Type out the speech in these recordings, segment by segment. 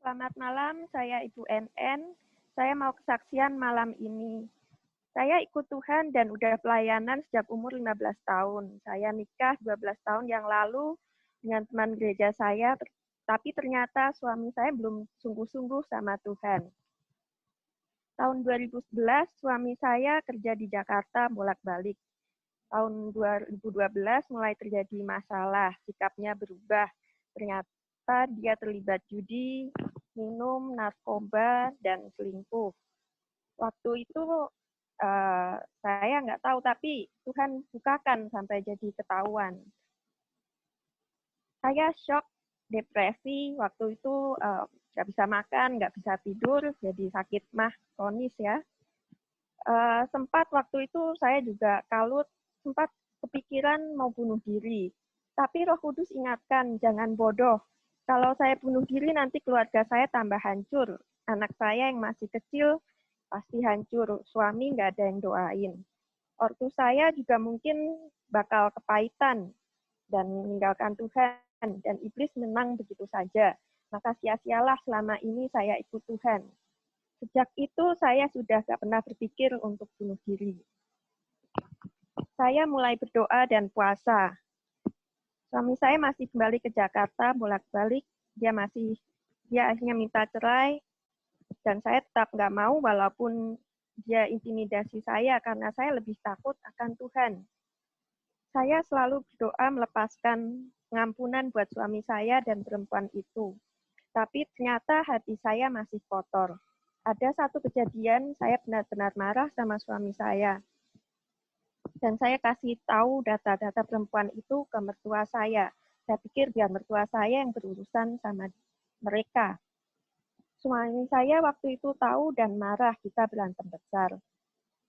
Selamat malam, saya Ibu NN. Saya mau kesaksian malam ini. Saya ikut Tuhan dan udah pelayanan sejak umur 15 tahun. Saya nikah 12 tahun yang lalu dengan teman gereja saya, tapi ternyata suami saya belum sungguh-sungguh sama Tuhan. Tahun 2011, suami saya kerja di Jakarta bolak-balik. Tahun 2012 mulai terjadi masalah, sikapnya berubah. Ternyata dia terlibat judi, minum, narkoba, dan selingkuh. Waktu itu saya nggak tahu, tapi Tuhan bukakan sampai jadi ketahuan. Saya shock, depresi, waktu itu nggak bisa makan, nggak bisa tidur, jadi sakit mah kronis ya. Sempat waktu itu saya juga kalut, sempat kepikiran mau bunuh diri. Tapi Roh Kudus ingatkan, jangan bodoh. Kalau saya bunuh diri nanti keluarga saya tambah hancur. Anak saya yang masih kecil pasti hancur. Suami nggak ada yang doain. Ortu saya juga mungkin bakal kepahitan dan meninggalkan Tuhan. Dan iblis menang begitu saja. Maka sia-sialah selama ini saya ikut Tuhan. Sejak itu saya sudah gak pernah berpikir untuk bunuh diri. Saya mulai berdoa dan puasa. Suami saya masih kembali ke Jakarta bolak-balik. Dia akhirnya minta cerai. Dan saya tetap gak mau walaupun dia intimidasi saya karena saya lebih takut akan Tuhan. Saya selalu berdoa melepaskan pengampunan buat suami saya dan perempuan itu. Tapi ternyata hati saya masih kotor. Ada satu kejadian saya benar-benar marah sama suami saya. Dan saya kasih tahu data-data perempuan itu ke mertua saya. Saya pikir biar mertua saya yang berurusan sama mereka. Suami saya waktu itu tahu dan marah, kita berantem besar.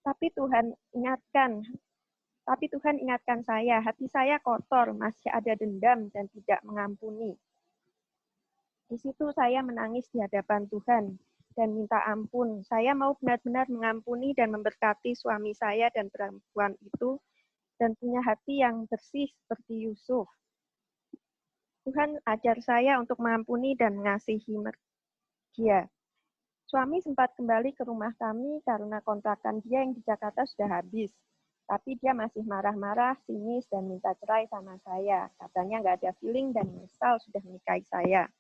Tapi Tuhan ingatkan saya, hati saya kotor, masih ada dendam dan tidak mengampuni. Di situ saya menangis di hadapan Tuhan dan minta ampun. Saya mau benar-benar mengampuni dan memberkati suami saya dan perempuan itu dan punya hati yang bersih seperti Yusuf. Tuhan ajar saya untuk mengampuni dan mengasihi dia. Suami sempat kembali ke rumah kami karena kontrakan dia yang di Jakarta sudah habis. Tapi dia masih marah-marah, sinis, dan minta cerai sama saya. Katanya nggak ada feeling dan menyesal sudah menikahi saya.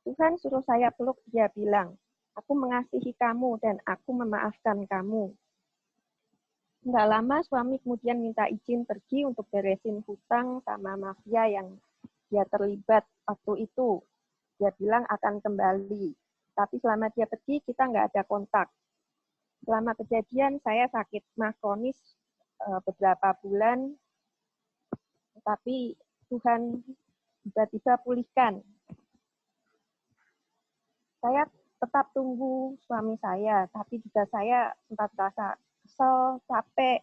Tuhan suruh saya peluk, dia bilang, aku mengasihi kamu dan aku memaafkan kamu. Nggak lama suami kemudian minta izin pergi untuk beresin hutang sama mafia yang dia terlibat waktu itu. Dia bilang akan kembali. Tapi selama dia pergi, kita nggak ada kontak. Selama kejadian, saya sakit mah kronis beberapa bulan. Tapi Tuhan tiba-tiba pulihkan. Saya tetap tunggu suami saya, tapi juga saya sempat merasa kesel, capek,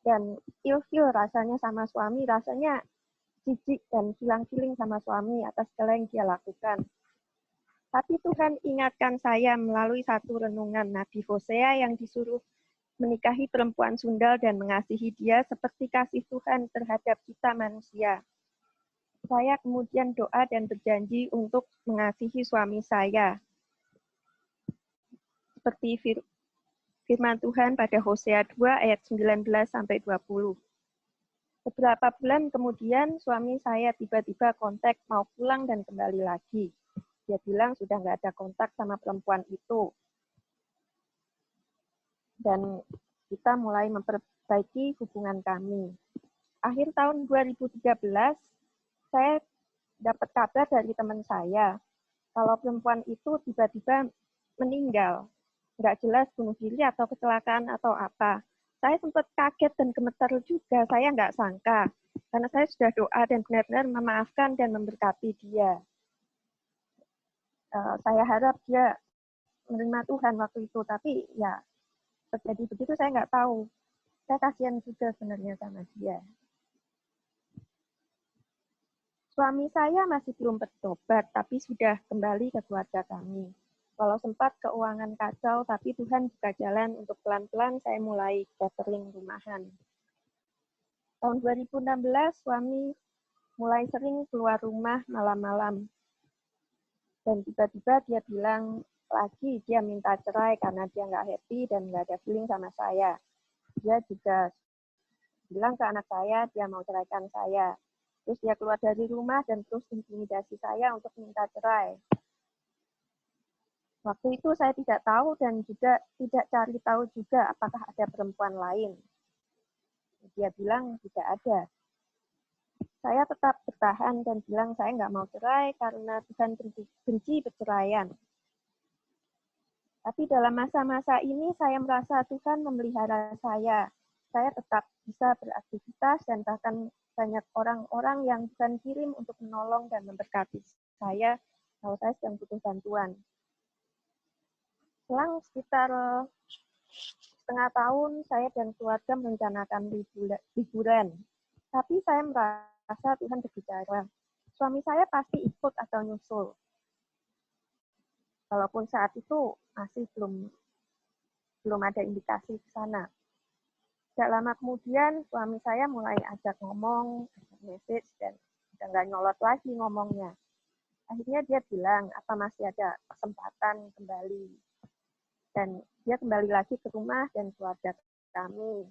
dan ilfil rasanya sama suami, rasanya jijik dan hilang-hiling sama suami atas segala yang dia lakukan. Tapi Tuhan ingatkan saya melalui satu renungan Nabi Hosea yang disuruh menikahi perempuan sundal dan mengasihi dia seperti kasih Tuhan terhadap kita manusia. Saya kemudian doa dan berjanji untuk mengasihi suami saya. Seperti firman Tuhan pada Hosea 2 ayat 19-20. Beberapa bulan kemudian suami saya tiba-tiba kontak mau pulang dan kembali lagi. Dia bilang sudah nggak ada kontak sama perempuan itu. Dan kita mulai memperbaiki hubungan kami. Akhir tahun 2013, saya dapat kabar dari teman saya, kalau perempuan itu tiba-tiba meninggal. Nggak jelas bunuh diri atau kecelakaan atau apa. Saya sempat kaget dan gemetar juga, saya nggak sangka. Karena saya sudah doa dan benar-benar memaafkan dan memberkati dia. Saya harap dia menerima Tuhan waktu itu, tapi ya terjadi begitu saya nggak tahu. Saya kasihan juga sebenarnya sama dia. Suami saya masih belum bertobat, tapi sudah kembali ke keluarga kami. Walau sempat keuangan kacau, tapi Tuhan buka jalan untuk pelan-pelan saya mulai catering rumahan. Tahun 2016, suami mulai sering keluar rumah malam-malam. Dan tiba-tiba dia bilang lagi, dia minta cerai karena dia nggak happy dan nggak ada feeling sama saya. Dia juga bilang ke anak saya, dia mau ceraikan saya. Terus dia keluar dari rumah dan terus intimidasi saya untuk minta cerai. Waktu itu saya tidak tahu dan juga tidak cari tahu juga apakah ada perempuan lain. Dia bilang tidak ada. Saya tetap bertahan dan bilang saya nggak mau cerai karena Tuhan benci perceraian. Tapi dalam masa-masa ini saya merasa Tuhan memelihara saya. Saya tetap bisa beraktivitas dan bahkan banyak orang-orang yang Tuhan kirim untuk menolong dan memberkati saya kalau saya sedang butuh bantuan. Selang sekitar setengah tahun, saya dan keluarga merencanakan liburan. Tapi saya merasa Tuhan berbicara. Suami saya pasti ikut atau nyusul. Walaupun saat itu masih belum ada indikasi ke sana. Tidak lama kemudian, suami saya mulai ajak ngomong, message, dan udah nggak nyolot lagi ngomongnya. Akhirnya dia bilang, apa masih ada kesempatan kembali. Dan dia kembali lagi ke rumah dan keluarga kami.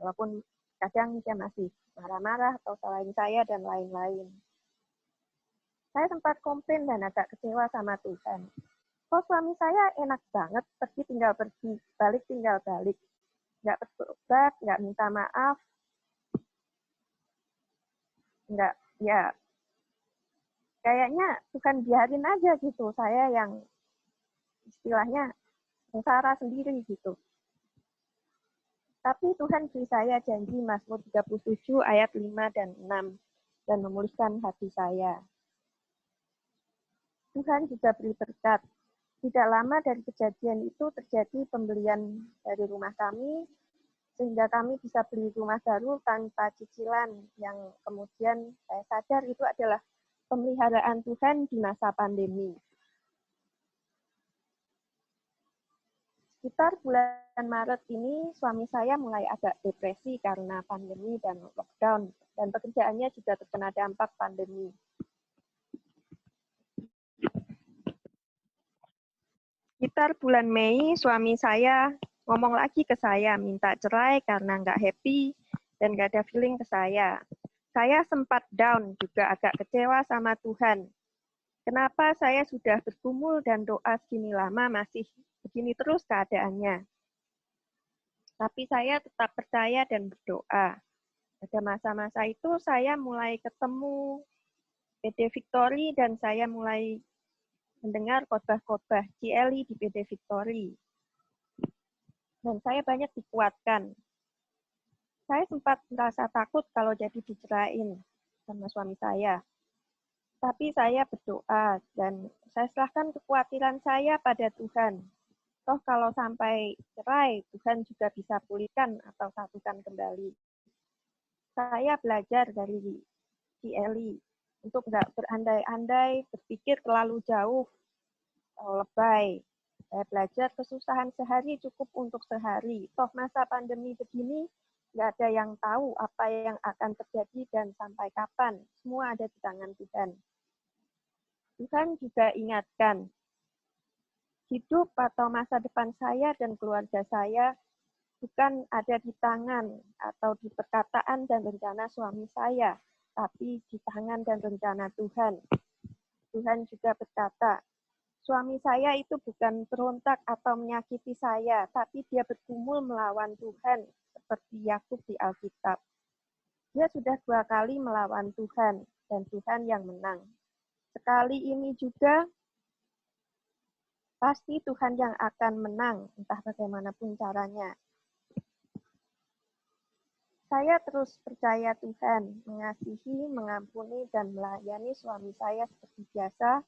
Walaupun kadang dia masih marah-marah atau salahin saya dan lain-lain. Saya sempat komplain dan agak kecewa sama Tuhan. Kok suami saya enak banget, pergi tinggal pergi, balik tinggal balik. Nggak bertobat, nggak minta maaf. Nggak, ya kayaknya Tuhan biarin aja gitu. Saya yang istilahnya sengsara sendiri gitu. Tapi Tuhan beri saya janji Mazmur 37 ayat 5 dan 6 dan memulihkan hati saya. Tuhan juga beri berkat. Tidak lama dari kejadian itu terjadi pembelian dari rumah kami, sehingga kami bisa beli rumah baru tanpa cicilan, yang kemudian saya sadar itu adalah pemeliharaan Tuhan di masa pandemi. Sekitar bulan Maret ini, suami saya mulai agak depresi karena pandemi dan lockdown, dan pekerjaannya juga terkena dampak pandemi. Sekitar bulan Mei, suami saya ngomong lagi ke saya, minta cerai karena nggak happy dan nggak ada feeling ke saya. Saya sempat down, juga agak kecewa sama Tuhan. Kenapa saya sudah bergumul dan doa segini lama masih begini terus keadaannya? Tapi saya tetap percaya dan berdoa. Pada masa-masa itu saya mulai ketemu PD Victory dan saya mulai mendengar khotbah-khotbah GLI di PD Victory. Dan saya banyak dikuatkan. Saya sempat merasa takut kalau jadi dicerain sama suami saya. Tapi saya berdoa dan saya serahkan kekhawatiran saya pada Tuhan. Toh kalau sampai cerai, Tuhan juga bisa pulihkan atau satukan kembali. Saya belajar dari GLI untuk nggak berandai-andai, berpikir terlalu jauh, atau lebay. Saya belajar kesusahan sehari cukup untuk sehari. Toh masa pandemi begini, nggak ada yang tahu apa yang akan terjadi dan sampai kapan. Semua ada di tangan Tuhan. Tuhan juga ingatkan, hidup atau masa depan saya dan keluarga saya bukan ada di tangan atau di perkataan dan rencana suami saya, tapi di tangan dan rencana Tuhan. Tuhan juga berkata, suami saya itu bukan berontak atau menyakiti saya, tapi dia bergumul melawan Tuhan, seperti Yakub di Alkitab. Dia sudah 2 kali melawan Tuhan, dan Tuhan yang menang. Sekali ini juga, pasti Tuhan yang akan menang, entah bagaimanapun caranya. Saya terus percaya Tuhan, mengasihi, mengampuni, dan melayani suami saya seperti biasa,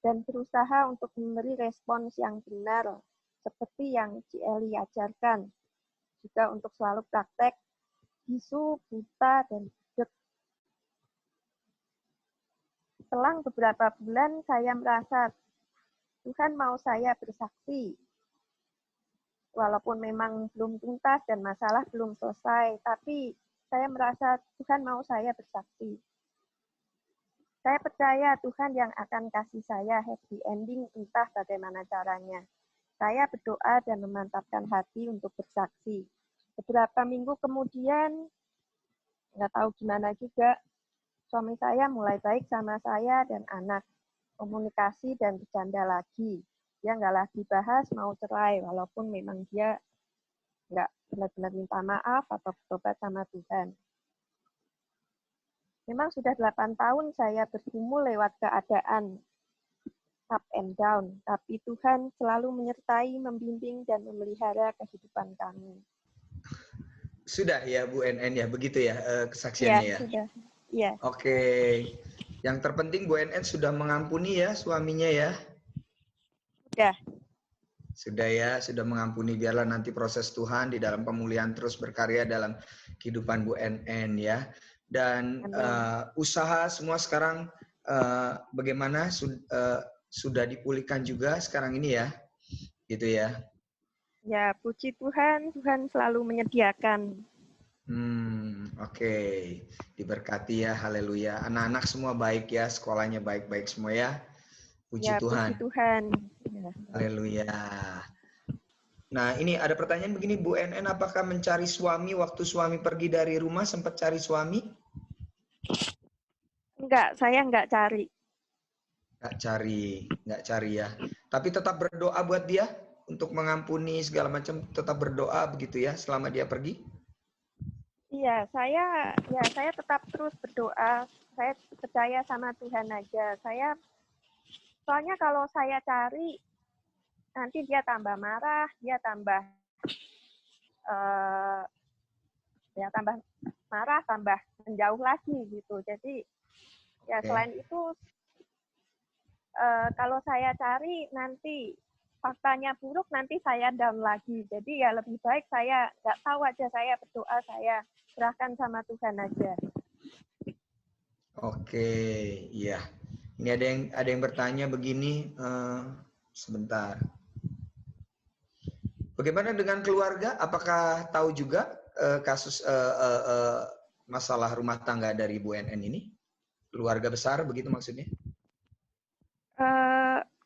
dan berusaha untuk memberi respons yang benar, seperti yang GLI ajarkan. Juga untuk selalu praktek, bisu, buta, dan budek. Selang beberapa bulan, saya merasa Tuhan mau saya bersaksi. Walaupun memang belum tuntas dan masalah belum selesai, tapi saya merasa Tuhan mau saya bersaksi. Saya percaya Tuhan yang akan kasih saya happy ending entah bagaimana caranya. Saya berdoa dan memantapkan hati untuk bersaksi. Beberapa minggu kemudian, nggak tahu gimana juga, suami saya mulai baik sama saya dan anak. Komunikasi dan bercanda lagi. Dia nggak lagi bahas mau cerai, walaupun memang dia nggak benar-benar minta maaf atau bertobat sama Tuhan. Memang sudah 8 tahun saya bergumul lewat keadaan up and down, tapi Tuhan selalu menyertai, membimbing, dan memelihara kehidupan kami. Sudah ya Bu NN ya, begitu ya kesaksiannya ya? Sudah. Ya. Oke. Yang terpenting Bu NN sudah mengampuni ya suaminya ya? Sudah. Sudah ya, sudah mengampuni. Biarlah nanti proses Tuhan di dalam pemulihan terus berkarya dalam kehidupan Bu NN ya. Dan usaha semua sekarang bagaimana sudah dipulihkan juga sekarang ini ya, gitu ya? Ya, puji Tuhan, Tuhan selalu menyediakan. Oke. Diberkati ya, haleluya. Anak-anak semua baik ya, sekolahnya baik-baik semua ya. Puji Tuhan. Puji Tuhan. Ya. Haleluya. Nah, ini ada pertanyaan begini, Bu NN, apakah mencari suami waktu suami pergi dari rumah sempat cari suami? Enggak, saya enggak cari. Enggak cari ya. Tapi tetap berdoa buat dia untuk mengampuni segala macam, tetap berdoa begitu ya selama dia pergi? Iya, saya tetap terus berdoa. Saya percaya sama Tuhan aja. Soalnya kalau saya cari nanti dia tambah marah, dia tambah marah, tambah menjauh lagi gitu. Jadi ya selain itu kalau saya cari nanti faktanya buruk, nanti saya down lagi. Jadi ya lebih baik saya nggak tahu aja, saya berdoa, saya serahkan sama Tuhan aja. Oke, iya. Ini ada yang bertanya begini, sebentar. Bagaimana dengan keluarga? Apakah tahu juga kasus masalah rumah tangga dari Bu NN ini? Keluarga besar begitu maksudnya?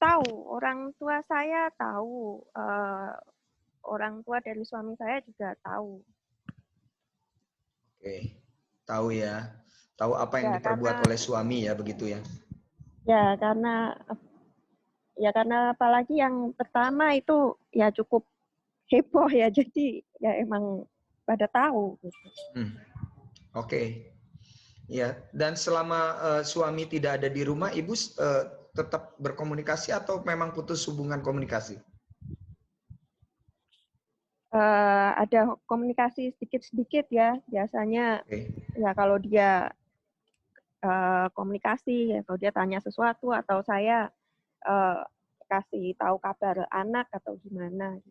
Tahu, orang tua saya tahu, orang tua dari suami saya juga tahu. Oke, tahu ya. Tahu apa yang diperbuat oleh suami ya, begitu ya? Ya, karena apalagi yang pertama itu ya cukup heboh ya, jadi ya emang pada tahu. Gitu. Oke. Ya, dan selama suami tidak ada di rumah, Ibu tetap berkomunikasi atau memang putus hubungan komunikasi? Ada komunikasi sedikit-sedikit ya, biasanya. Ya kalau dia komunikasi, ya kalau dia tanya sesuatu atau saya kasih tahu kabar anak atau gimana.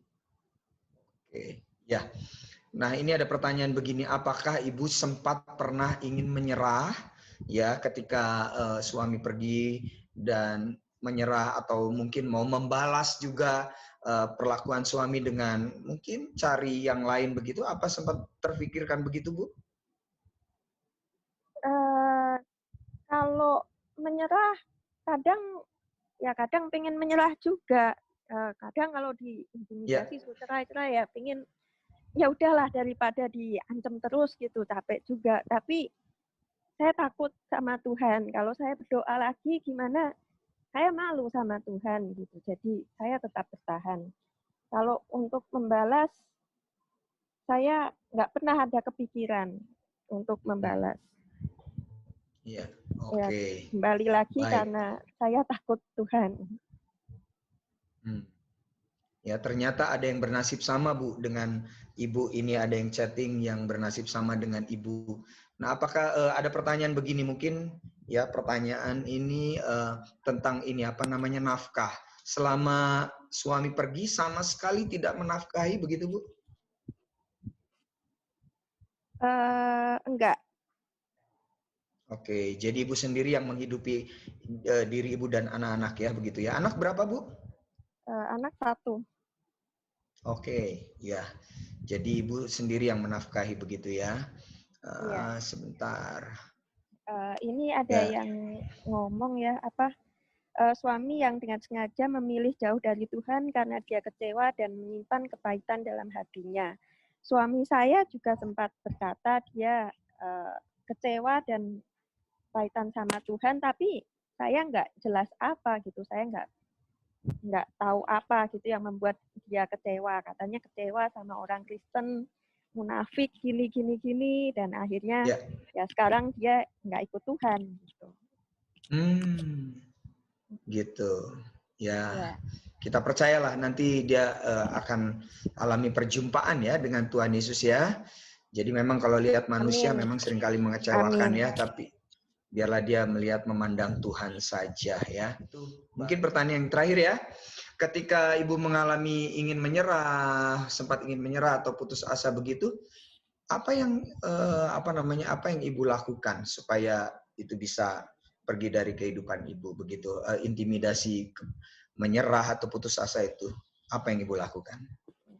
Oke, ya. Nah, ini ada pertanyaan begini, apakah Ibu sempat pernah ingin menyerah ya ketika suami pergi dan menyerah atau mungkin mau membalas juga perlakuan suami dengan mungkin cari yang lain begitu? Apa sempat terpikirkan begitu, Bu? Kalau menyerah kadang pengen menyerah juga. Kadang kalau diintimidasi cerai-cerai ya pengen ya udahlah daripada diancam terus gitu, capek juga. Tapi saya takut sama Tuhan. Kalau saya berdoa lagi gimana? Saya malu sama Tuhan gitu. Jadi saya tetap bertahan. Kalau untuk membalas, saya nggak pernah ada kepikiran untuk membalas. Iya, oke. Ya, kembali lagi karena saya takut Tuhan. Ya, ternyata ada yang bernasib sama, Bu, dengan Ibu ini, ada yang chatting yang bernasib sama dengan Ibu. Nah, apakah ada pertanyaan begini mungkin ya, pertanyaan ini tentang ini apa namanya nafkah. Selama suami pergi sama sekali tidak menafkahi begitu, Bu? Enggak. Oke, jadi Ibu sendiri yang menghidupi diri Ibu dan anak-anak ya, begitu ya. Anak berapa, Bu? Anak 1. Oke, ya. Jadi Ibu sendiri yang menafkahi begitu ya. Sebentar. Ini ada Ya. yang ngomong ya, suami yang dengan sengaja memilih jauh dari Tuhan karena dia kecewa dan menyimpan kepahitan dalam hatinya. Suami saya juga sempat berkata dia kecewa dan kepahitan sama Tuhan, tapi saya nggak jelas apa gitu, saya nggak tahu apa gitu yang membuat dia kecewa. Katanya kecewa sama orang Kristen, munafik, gini, dan akhirnya ya sekarang dia nggak ikut Tuhan gitu. Gitu. Ya, kita percayalah nanti dia akan alami perjumpaan ya dengan Tuhan Yesus ya. Jadi memang kalau lihat manusia memang seringkali mengecewakan ya, tapi biarlah dia melihat memandang Tuhan saja ya. Mungkin pertanyaan yang terakhir ya. Ketika Ibu mengalami ingin menyerah, sempat ingin menyerah atau putus asa begitu, apa yang apa yang Ibu lakukan supaya itu bisa pergi dari kehidupan Ibu begitu? Intimidasi, menyerah atau putus asa itu, apa yang Ibu lakukan?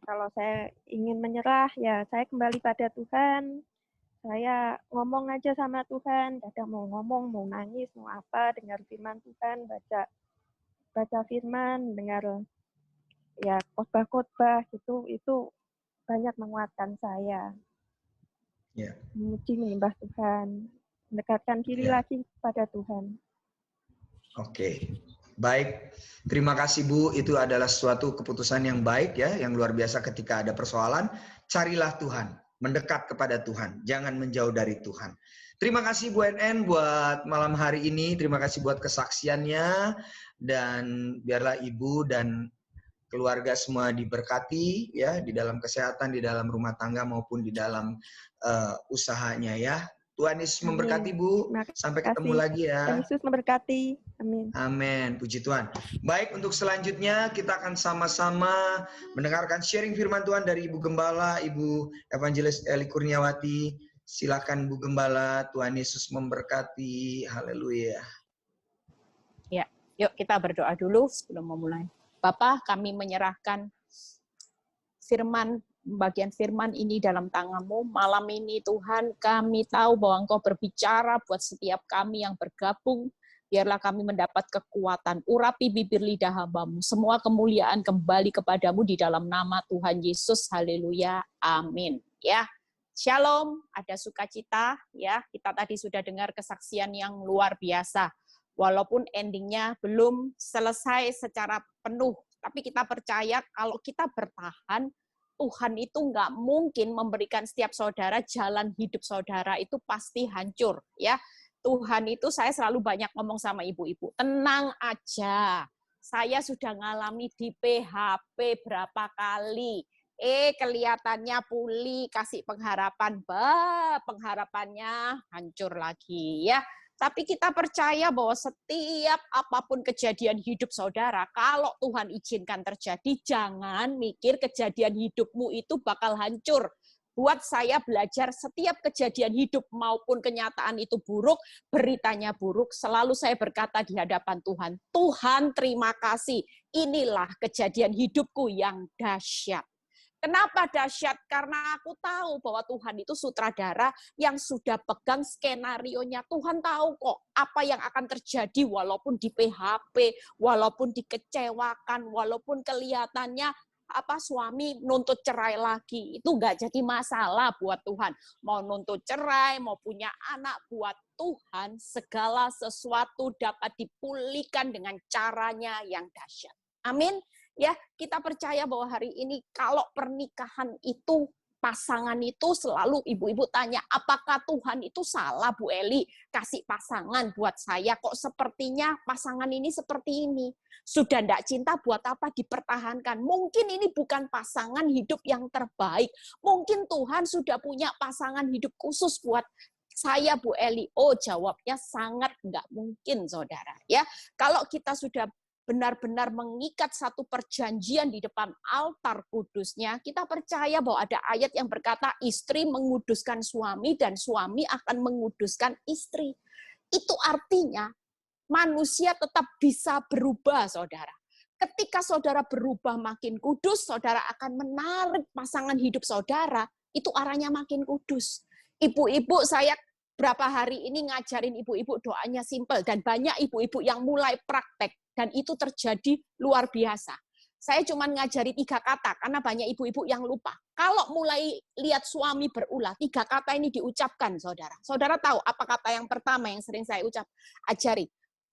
Kalau saya ingin menyerah, ya saya kembali pada Tuhan. Saya ngomong aja sama Tuhan, kadang mau ngomong, mau nangis, mau apa, dengar firman Tuhan, baca firman, dengar ya khotbah-khotbah gitu, itu banyak menguatkan saya. Memuji menyembah Tuhan, mendekatkan diri lagi pada Tuhan. Oke. Baik, terima kasih Bu. Itu adalah suatu keputusan yang baik ya, yang luar biasa. Ketika ada persoalan, carilah Tuhan, mendekat kepada Tuhan, jangan menjauh dari Tuhan. Terima kasih Bu NN buat malam hari ini, terima kasih buat kesaksiannya, dan biarlah Ibu dan keluarga semua diberkati ya, di dalam kesehatan, di dalam rumah tangga maupun di dalam usahanya ya. Tuhan Yesus memberkati Bu. Sampai ketemu lagi ya. Tuhan Yesus memberkati. Amin. Amin. Puji Tuhan. Baik, untuk selanjutnya kita akan sama-sama mendengarkan sharing firman Tuhan dari Ibu Gembala, Ibu Evangelis Eli Kurniawati. Silakan Bu Gembala. Tuhan Yesus memberkati. Haleluya. Ya, yuk kita berdoa dulu sebelum memulai. Bapa, kami menyerahkan bagian firman ini dalam tangan-Mu. Malam ini Tuhan, kami tahu bahwa Engkau berbicara buat setiap kami yang bergabung. Biarlah kami mendapat kekuatan. Urapi bibir lidah hamba-Mu. Semua kemuliaan kembali kepadamu di dalam nama Tuhan Yesus. Haleluya. Amin. Ya. Shalom. Ada sukacita. Ya. Kita tadi sudah dengar kesaksian yang luar biasa. Walaupun endingnya belum selesai secara penuh. Tapi kita percaya kalau kita bertahan, Tuhan itu nggak mungkin memberikan setiap saudara jalan hidup saudara itu pasti hancur. Ya, Tuhan itu saya selalu banyak ngomong sama ibu-ibu, tenang aja. Saya sudah ngalami di PHP berapa kali. Kelihatannya pulih, kasih pengharapan, pengharapannya hancur lagi ya. Tapi kita percaya bahwa setiap apapun kejadian hidup saudara, kalau Tuhan izinkan terjadi, jangan mikir kejadian hidupmu itu bakal hancur. Buat saya belajar setiap kejadian hidup maupun kenyataan itu buruk, beritanya buruk, selalu saya berkata di hadapan Tuhan, Tuhan terima kasih, inilah kejadian hidupku yang dahsyat. Kenapa dahsyat? Karena aku tahu bahwa Tuhan itu sutradara yang sudah pegang skenarionya. Tuhan tahu kok apa yang akan terjadi walaupun di PHP, walaupun dikecewakan, walaupun kelihatannya suami nuntut cerai lagi. Itu nggak jadi masalah buat Tuhan. Mau nuntut cerai, mau punya anak, buat Tuhan segala sesuatu dapat dipulihkan dengan caranya yang dahsyat. Amin. Ya, kita percaya bahwa hari ini kalau pernikahan itu, pasangan itu selalu ibu-ibu tanya, apakah Tuhan itu salah Bu Eli kasih pasangan buat saya? Kok sepertinya pasangan ini seperti ini? Sudah enggak cinta buat apa dipertahankan? Mungkin ini bukan pasangan hidup yang terbaik. Mungkin Tuhan sudah punya pasangan hidup khusus buat saya Bu Eli. Oh, jawabnya sangat enggak mungkin saudara. Ya, kalau kita sudah benar-benar mengikat satu perjanjian di depan altar kudusnya, kita percaya bahwa ada ayat yang berkata istri menguduskan suami dan suami akan menguduskan istri. Itu artinya manusia tetap bisa berubah, saudara. Ketika saudara berubah makin kudus, saudara akan menarik pasangan hidup saudara, itu arahnya makin kudus. Ibu-ibu, saya berapa hari ini ngajarin ibu-ibu doanya simple, dan banyak ibu-ibu yang mulai praktek, dan itu terjadi luar biasa. Saya cuma ngajari 3 kata, karena banyak ibu-ibu yang lupa. Kalau mulai lihat suami berulah, 3 kata ini diucapkan, saudara. Saudara tahu apa kata yang pertama yang sering saya ucap? Ajari.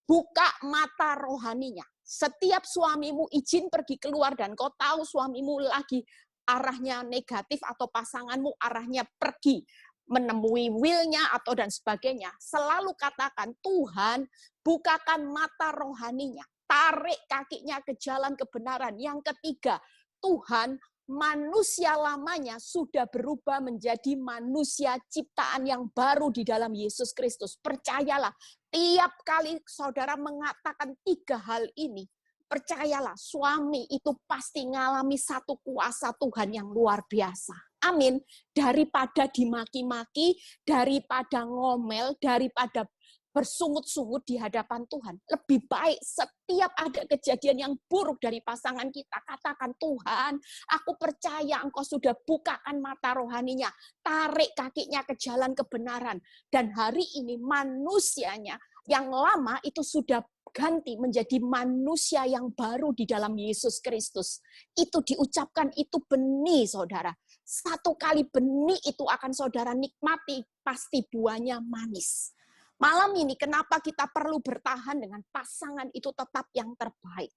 Buka mata rohaninya. Setiap suamimu izin pergi keluar, dan kau tahu suamimu lagi arahnya negatif, atau pasanganmu arahnya pergi, menemui will-nya, atau dan sebagainya. Selalu katakan, Tuhan, bukakan mata rohaninya. Tarik kakinya ke jalan kebenaran. Yang ketiga, Tuhan, manusia lamanya sudah berubah menjadi manusia ciptaan yang baru di dalam Yesus Kristus. Percayalah, tiap kali saudara mengatakan 3 hal ini, percayalah, suami itu pasti ngalami satu kuasa Tuhan yang luar biasa. Amin. Daripada dimaki-maki, daripada ngomel, daripada bersungut-sungut di hadapan Tuhan. Lebih baik setiap ada kejadian yang buruk dari pasangan kita, katakan, Tuhan, aku percaya Engkau sudah bukakan mata rohaninya, tarik kakinya ke jalan kebenaran. Dan hari ini manusianya yang lama itu sudah ganti menjadi manusia yang baru di dalam Yesus Kristus. Itu diucapkan, itu benih, saudara. 1 kali benih itu akan saudara nikmati, pasti buahnya manis. Malam ini kenapa kita perlu bertahan dengan pasangan itu tetap yang terbaik?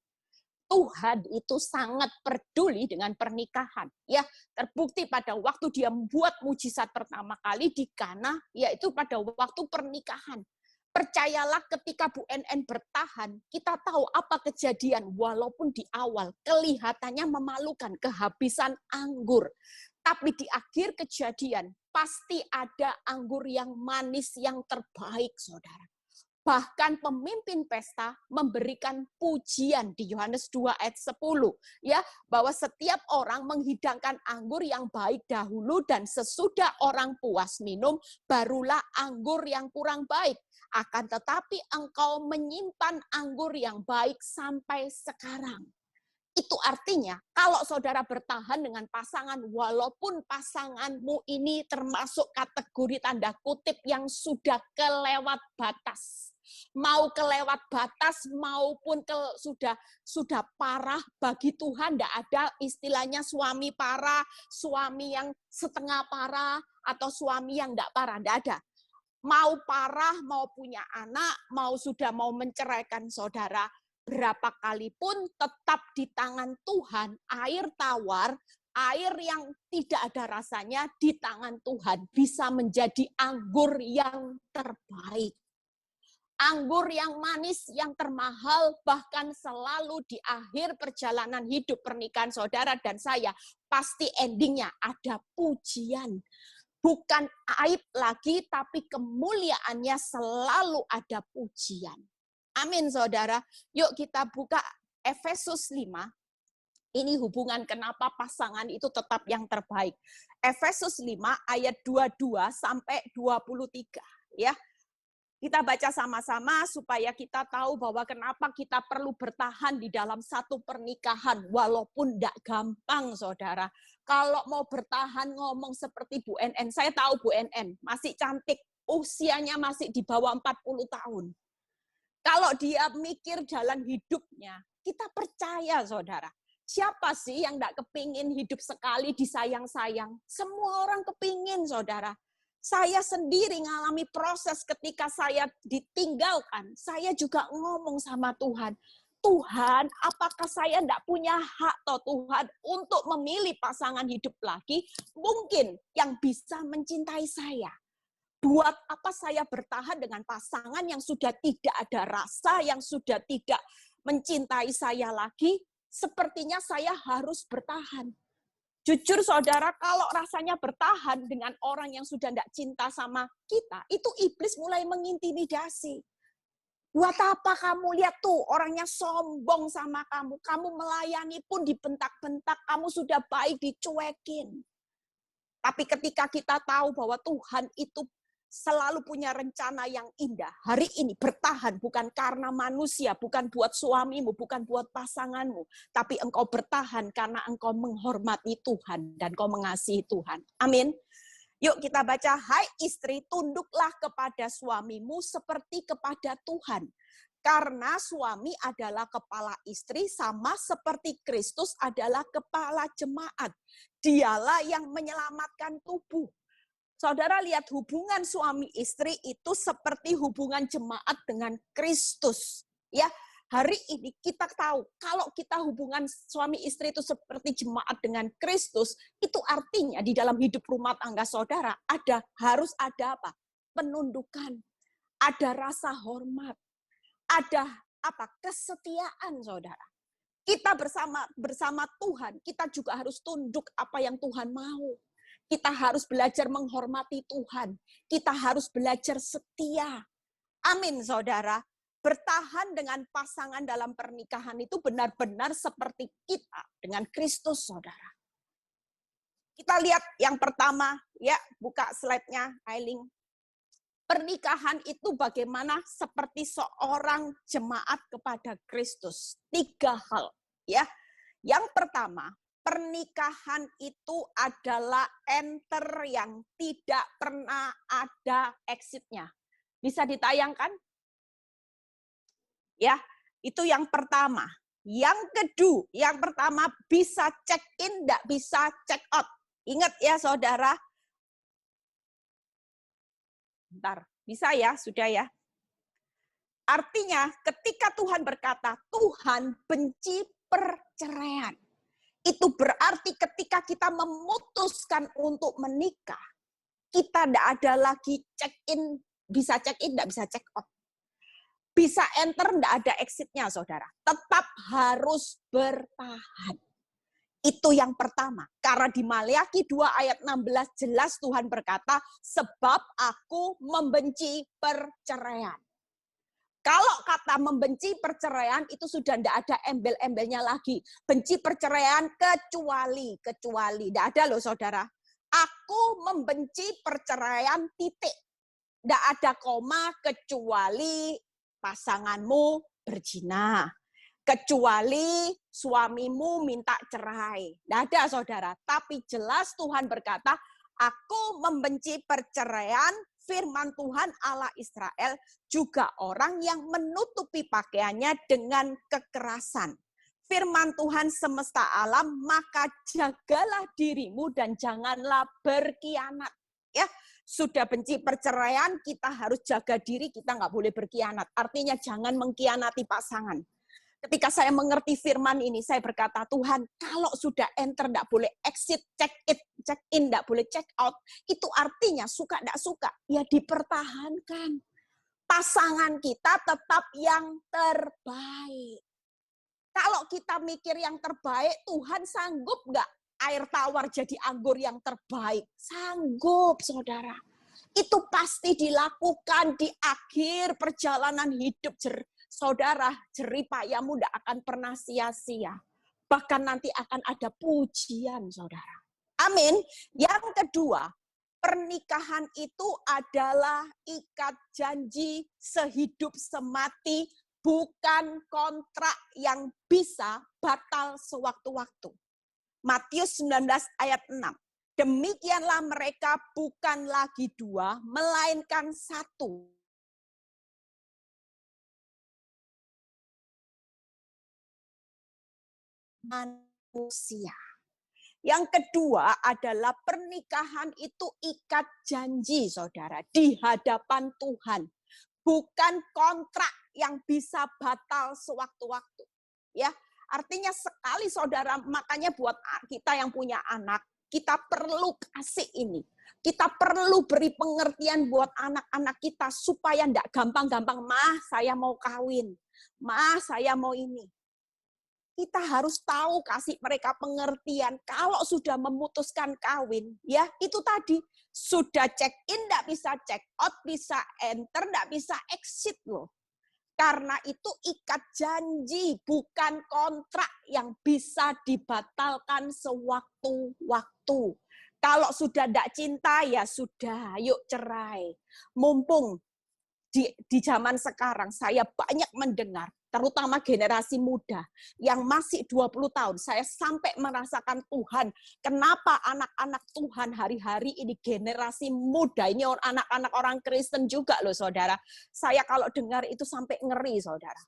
Tuhan itu sangat peduli dengan pernikahan. Ya, terbukti pada waktu dia membuat mujizat pertama kali di Kana, yaitu pada waktu pernikahan. Percayalah, ketika Bu NN bertahan, kita tahu apa kejadian. Walaupun di awal kelihatannya memalukan, kehabisan anggur. Tapi di akhir kejadian, pasti ada anggur yang manis yang terbaik, saudara. Bahkan pemimpin pesta memberikan pujian di Yohanes 2 ayat 10. Ya, bahwa setiap orang menghidangkan anggur yang baik dahulu, dan sesudah orang puas minum, barulah anggur yang kurang baik. Akan tetapi engkau menyimpan anggur yang baik sampai sekarang. Itu artinya, kalau saudara bertahan dengan pasangan, walaupun pasanganmu ini termasuk kategori tanda kutip yang sudah kelewat batas. Mau kelewat batas maupun sudah parah, bagi Tuhan tidak ada istilahnya suami parah, suami yang setengah parah, atau suami yang tidak parah, tidak ada. Mau parah, mau punya anak, sudah mau menceraikan saudara, berapa kali pun tetap di tangan Tuhan. Air tawar, air yang tidak ada rasanya di tangan Tuhan bisa menjadi anggur yang terbaik. Anggur yang manis, yang termahal, bahkan selalu di akhir perjalanan hidup pernikahan saudara dan saya, pasti endingnya ada pujian. Bukan aib lagi, tapi kemuliaannya selalu ada pujian. Amin, saudara. Yuk kita buka Efesus 5. Ini hubungan kenapa pasangan itu tetap yang terbaik. Efesus 5 ayat 22 sampai 23. Ya. Kita baca sama-sama supaya kita tahu bahwa kenapa kita perlu bertahan di dalam satu pernikahan. Walaupun tidak gampang, saudara. Kalau mau bertahan ngomong seperti Bu NN. Saya tahu Bu NN masih cantik. Usianya masih di bawah 40 tahun. Kalau dia mikir jalan hidupnya, kita percaya, saudara. Siapa sih yang tidak kepingin hidup sekali disayang-sayang? Semua orang kepingin, saudara. Saya sendiri mengalami proses ketika saya ditinggalkan. Saya juga ngomong sama Tuhan, Tuhan, apakah saya tidak punya hak toh Tuhan untuk memilih pasangan hidup lagi? Mungkin yang bisa mencintai saya. Buat apa saya bertahan dengan pasangan yang sudah tidak ada rasa, yang sudah tidak mencintai saya lagi? Sepertinya saya harus bertahan. Jujur saudara, kalau rasanya bertahan dengan orang yang sudah tidak cinta sama kita, itu iblis mulai mengintimidasi. Buat apa kamu lihat tuh orangnya sombong sama kamu, kamu melayani pun dibentak-bentak, kamu sudah baik dicuekin. Tapi ketika kita tahu bahwa Tuhan itu selalu punya rencana yang indah. Hari ini bertahan bukan karena manusia, bukan buat suamimu, bukan buat pasanganmu. Tapi engkau bertahan karena engkau menghormati Tuhan dan engkau mengasihi Tuhan. Amin. Yuk kita baca, hai istri, tunduklah kepada suamimu seperti kepada Tuhan. Karena suami adalah kepala istri sama seperti Kristus adalah kepala jemaat. Dialah yang menyelamatkan tubuh. Saudara lihat hubungan suami istri itu seperti hubungan jemaat dengan Kristus. Ya, hari ini kita tahu kalau kita hubungan suami istri itu seperti jemaat dengan Kristus, itu artinya di dalam hidup rumah tangga saudara harus ada apa? Penundukan, ada rasa hormat, ada apa? Kesetiaan, saudara. Kita bersama Tuhan, kita juga harus tunduk apa yang Tuhan mau. Kita harus belajar menghormati Tuhan. Kita harus belajar setia. Amin, saudara. Bertahan dengan pasangan dalam pernikahan itu benar-benar seperti kita dengan Kristus, saudara. Kita lihat yang pertama, ya, buka slide-nya, Ailing. Pernikahan itu bagaimana seperti seorang jemaat kepada Kristus. 3 hal, ya. Yang pertama, pernikahan itu adalah enter yang tidak pernah ada exit-nya. Bisa ditayangkan? Ya, itu yang pertama. Yang pertama bisa check in, tidak bisa check out. Ingat ya saudara. Bentar, bisa ya? Sudah ya? Artinya ketika Tuhan berkata, Tuhan benci perceraian. Itu berarti ketika kita memutuskan untuk menikah, kita tidak ada lagi check-in, bisa check-in, tidak bisa check-out. Bisa enter, tidak ada exit-nya, saudara. Tetap harus bertahan. Itu yang pertama. Karena di Maleakhi 2 ayat 16 jelas Tuhan berkata, sebab aku membenci perceraian. Kalau kata membenci perceraian itu sudah tidak ada embel-embelnya lagi. Benci perceraian kecuali. Tidak ada loh saudara. Aku membenci perceraian titik. Tidak ada koma kecuali pasanganmu berzina. Kecuali suamimu minta cerai. Tidak ada saudara. Tapi jelas Tuhan berkata, aku membenci perceraian. Firman Tuhan Allah Israel juga orang yang menutupi pakaiannya dengan kekerasan. Firman Tuhan semesta alam, maka jagalah dirimu dan janganlah berkhianat. Ya, sudah benci perceraian, kita harus jaga diri, kita nggak boleh berkhianat. Artinya jangan mengkhianati pasangan. Ketika saya mengerti firman ini, saya berkata, Tuhan, kalau sudah enter, tidak boleh exit, check in, tidak boleh check out. Itu artinya suka tidak suka, ya dipertahankan. Pasangan kita tetap yang terbaik. Kalau kita mikir yang terbaik, Tuhan sanggup nggak air tawar jadi anggur yang terbaik? Sanggup, saudara. Itu pasti dilakukan di akhir perjalanan hidup saudara, jerih payahmu tidak akan pernah sia-sia. Bahkan nanti akan ada pujian, saudara. Amin. Yang kedua, pernikahan itu adalah ikat janji sehidup semati, bukan kontrak yang bisa batal sewaktu-waktu. Matius 19 ayat 6. Demikianlah mereka bukan lagi 2, melainkan 1. Manusia. Yang kedua adalah pernikahan itu ikat janji, saudara, di hadapan Tuhan. Bukan kontrak yang bisa batal sewaktu-waktu. Ya, artinya sekali saudara, makanya buat kita yang punya anak, kita perlu kasih ini. Kita perlu beri pengertian buat anak-anak kita supaya tidak gampang-gampang, "Mah, saya mau kawin. Mah, saya mau ini." Kita harus tahu, kasih mereka pengertian. Kalau sudah memutuskan kawin, ya itu tadi. Sudah check in, tidak bisa check out, bisa enter, tidak bisa exit loh. Karena itu ikat janji, bukan kontrak yang bisa dibatalkan sewaktu-waktu. Kalau sudah tidak cinta, ya sudah, yuk cerai. Mumpung di zaman sekarang saya banyak mendengar terutama generasi muda yang masih 20 tahun, saya sampai merasakan Tuhan, kenapa anak-anak Tuhan hari-hari ini generasi muda, ini anak-anak orang Kristen juga loh saudara. Saya kalau dengar itu sampai ngeri saudara.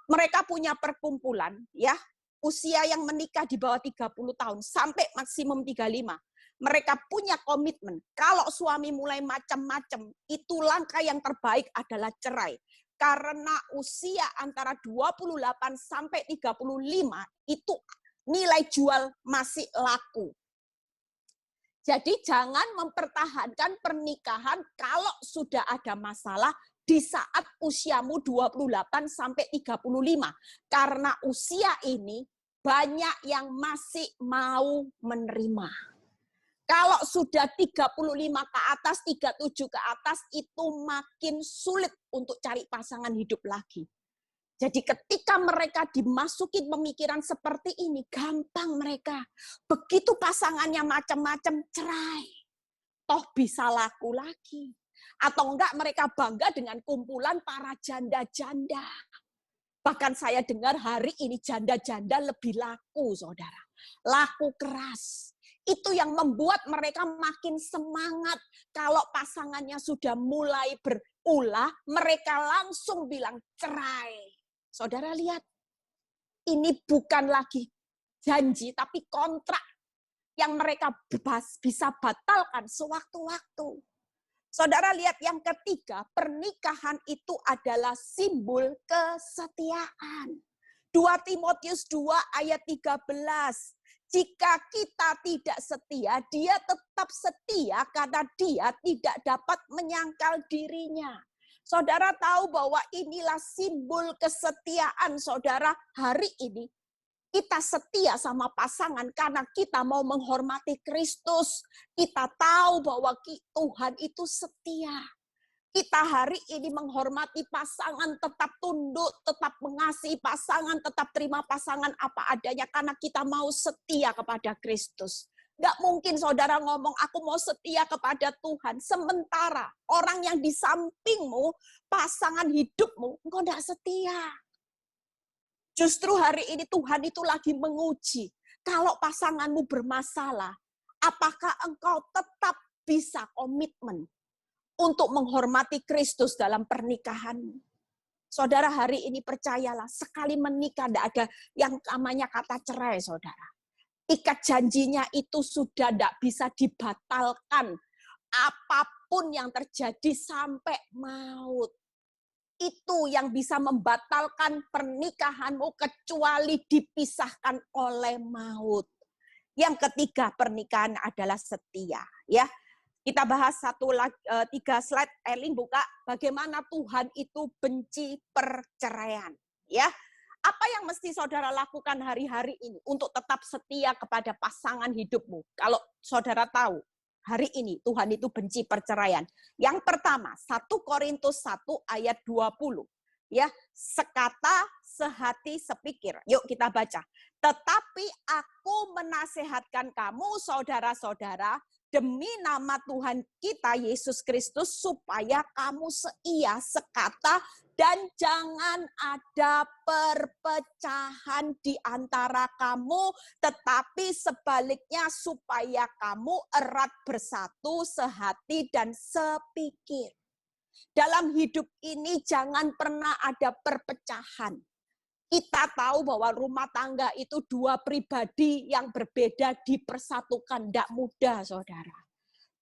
Mereka punya perkumpulan ya, usia yang menikah di bawah 30 tahun sampai maksimum 35. Mereka punya komitmen, kalau suami mulai macam-macam, itu langkah yang terbaik adalah cerai. Karena usia antara 28 sampai 35 itu nilai jual masih laku. Jadi jangan mempertahankan pernikahan kalau sudah ada masalah di saat usiamu 28 sampai 35. Karena usia ini banyak yang masih mau menerima. Kalau sudah 35 ke atas, 37 ke atas, itu makin sulit untuk cari pasangan hidup lagi. Jadi ketika mereka dimasukin pemikiran seperti ini, gampang mereka. Begitu pasangannya macam-macam, cerai. Toh bisa laku lagi. Atau enggak mereka bangga dengan kumpulan para janda-janda. Bahkan saya dengar hari ini janda-janda lebih laku, saudara. Laku keras. Itu yang membuat mereka makin semangat. Kalau pasangannya sudah mulai berulah, mereka langsung bilang cerai. Saudara lihat, ini bukan lagi janji, tapi kontrak yang mereka bisa batalkan sewaktu-waktu. Saudara lihat yang ketiga, pernikahan itu adalah simbol kesetiaan. 2 Timotius 2 ayat 13. Jika kita tidak setia, dia tetap setia karena dia tidak dapat menyangkal dirinya. Saudara tahu bahwa inilah simbol kesetiaan saudara hari ini. Kita setia sama pasangan karena kita mau menghormati Kristus. Kita tahu bahwa Tuhan itu setia. Kita hari ini menghormati pasangan, tetap tunduk, tetap mengasihi pasangan, tetap terima pasangan apa adanya karena kita mau setia kepada Kristus. Gak mungkin saudara ngomong, aku mau setia kepada Tuhan. Sementara orang yang di sampingmu, pasangan hidupmu, engkau gak setia. Justru hari ini Tuhan itu lagi menguji. Kalau pasanganmu bermasalah, apakah engkau tetap bisa komitmen untuk menghormati Kristus dalam pernikahanmu? Saudara hari ini percayalah, sekali menikah tidak ada yang namanya kata cerai saudara. Ikat janjinya itu sudah tidak bisa dibatalkan. Apapun yang terjadi sampai maut. Itu yang bisa membatalkan pernikahanmu kecuali dipisahkan oleh maut. Yang ketiga, pernikahan adalah setia. Ya, kita bahas 3 slide. Erling buka bagaimana Tuhan itu benci perceraian. Ya, apa yang mesti saudara lakukan hari-hari ini untuk tetap setia kepada pasangan hidupmu? Kalau saudara tahu, hari ini Tuhan itu benci perceraian. Yang pertama, 1 Korintus 1 ayat 20. Ya, sekata, sehati, sepikir. Yuk kita baca. Tetapi aku menasehatkan kamu saudara-saudara demi nama Tuhan kita Yesus Kristus supaya kamu seia, sekata, dan jangan ada perpecahan di antara kamu, tetapi sebaliknya supaya kamu erat bersatu, sehati, dan sepikir. Dalam hidup ini jangan pernah ada perpecahan. Kita tahu bahwa rumah tangga itu 2 pribadi yang berbeda dipersatukan, tidak mudah saudara.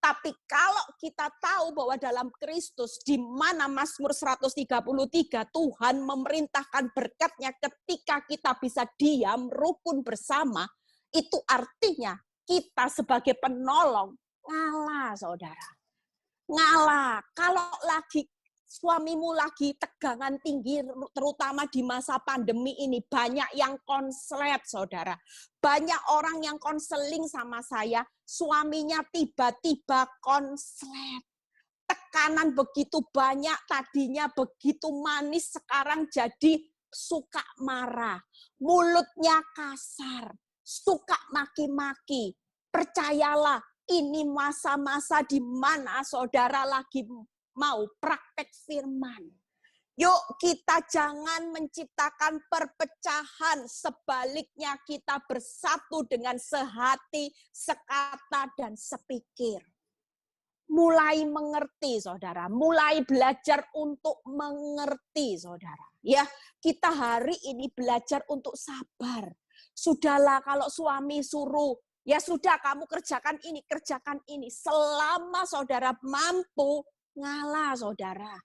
Tapi kalau kita tahu bahwa dalam Kristus, di mana Mazmur 133, Tuhan memerintahkan berkat-Nya ketika kita bisa diam, rukun bersama, itu artinya kita sebagai penolong ngalah saudara. Ngalah. Kalau lagi suamimu lagi tegangan tinggi, terutama di masa pandemi ini, banyak yang konslet, saudara. Banyak orang yang konseling sama saya, suaminya tiba-tiba konslet. Tekanan begitu banyak, tadinya begitu manis, sekarang jadi suka marah. Mulutnya kasar, suka maki-maki. Percayalah, ini masa-masa di mana saudara lagi mau praktek firman. Yuk kita jangan menciptakan perpecahan, sebaliknya kita bersatu dengan sehati, sekata, dan sepikir. Mulai mengerti, saudara. Mulai belajar untuk mengerti, saudara. Ya, kita hari ini belajar untuk sabar. Sudahlah kalau suami suruh, ya sudah kamu kerjakan ini. Selama saudara mampu, ngalah saudara.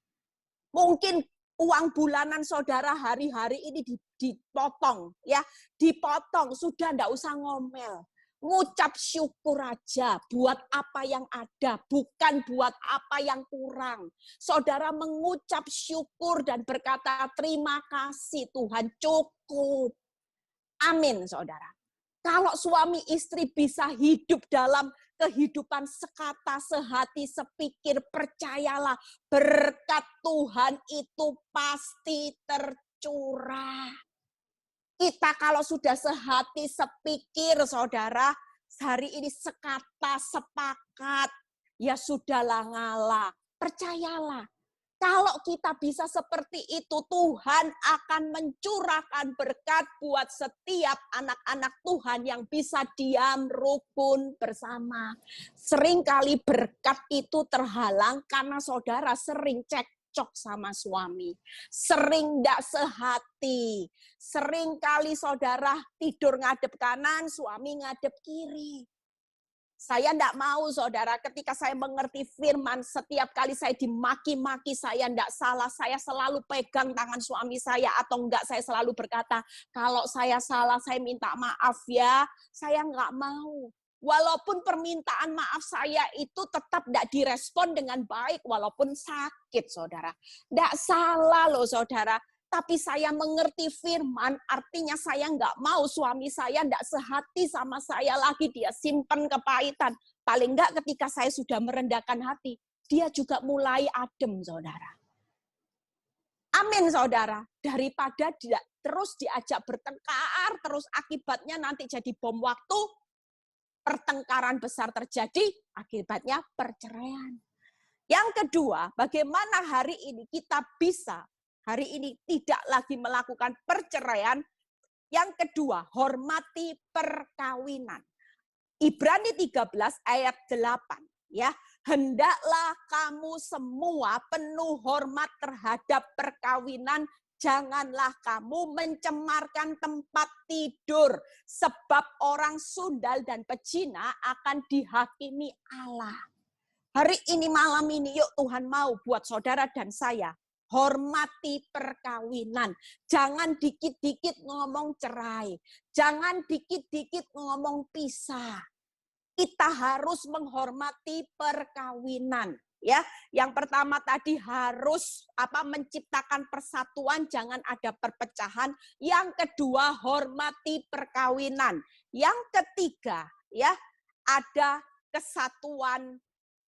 Mungkin uang bulanan saudara hari-hari ini dipotong, ya, dipotong, sudah enggak usah ngomel. Ngucap syukur aja buat apa yang ada, bukan buat apa yang kurang. Saudara mengucap syukur dan berkata terima kasih Tuhan, cukup. Amin, saudara. Kalau suami istri bisa hidup dalam kehidupan sekata, sehati, sepikir, percayalah berkat Tuhan itu pasti tercurah. Kita kalau sudah sehati, sepikir, saudara, hari ini sekata, sepakat, ya sudahlah ngalah, percayalah. Kalau kita bisa seperti itu, Tuhan akan mencurahkan berkat buat setiap anak-anak Tuhan yang bisa diam rukun bersama. Seringkali berkat itu terhalang karena saudara sering cekcok sama suami. Sering tidak sehati. Seringkali saudara tidur ngadep kanan, suami ngadep kiri. Saya tidak mau, saudara, ketika saya mengerti firman, setiap kali saya dimaki-maki, saya tidak salah, saya selalu pegang tangan suami saya, atau enggak, saya selalu berkata, kalau saya salah, saya minta maaf ya, saya enggak mau. Walaupun permintaan maaf saya itu tetap tidak direspon dengan baik, walaupun sakit, saudara. Tidak salah loh, saudara. Tapi saya mengerti firman, artinya saya nggak mau suami saya nggak sehati sama saya lagi, dia simpen kepahitan. Paling nggak ketika saya sudah merendahkan hati, dia juga mulai adem, saudara. Amin, saudara. Daripada dia terus diajak bertengkar, terus akibatnya nanti jadi bom waktu, pertengkaran besar terjadi, akibatnya perceraian. Yang kedua, bagaimana hari ini kita bisa hari ini tidak lagi melakukan perceraian. Yang kedua, hormati perkawinan. Ibrani 13 ayat 8. Ya, hendaklah kamu semua penuh hormat terhadap perkawinan. Janganlah kamu mencemarkan tempat tidur. Sebab orang sundal dan pezina akan dihakimi Allah. Hari ini, malam ini, yuk Tuhan mau buat saudara dan saya hormati perkawinan. Jangan dikit-dikit ngomong cerai. Jangan dikit-dikit ngomong pisah. Kita harus menghormati perkawinan. Ya, yang pertama tadi harus menciptakan persatuan, jangan ada perpecahan. Yang kedua, hormati perkawinan. Yang ketiga, ya, ada kesatuan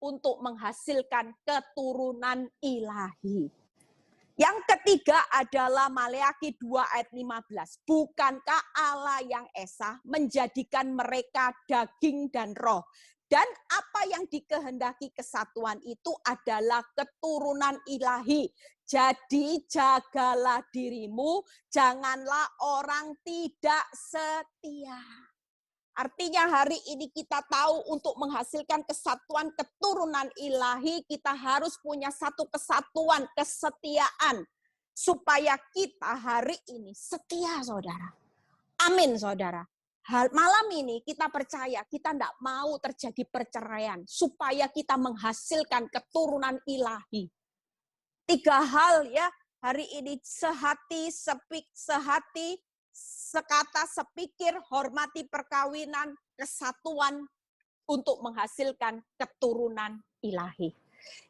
untuk menghasilkan keturunan ilahi. Yang ketiga adalah Maleakhi 2 ayat 15. Bukankah Allah yang esa menjadikan mereka daging dan roh? Dan apa yang dikehendaki kesatuan itu adalah keturunan ilahi. Jadi jagalah dirimu, janganlah orang tidak setia. Artinya hari ini kita tahu untuk menghasilkan kesatuan keturunan ilahi, kita harus punya satu kesatuan, kesetiaan. Supaya kita hari ini setia, saudara. Amin, saudara. Malam ini kita percaya, kita tidak mau terjadi perceraian. Supaya kita menghasilkan keturunan ilahi. 3 hal ya, hari ini sehati, sekata, sepikir, hormati perkawinan, kesatuan untuk menghasilkan keturunan ilahi.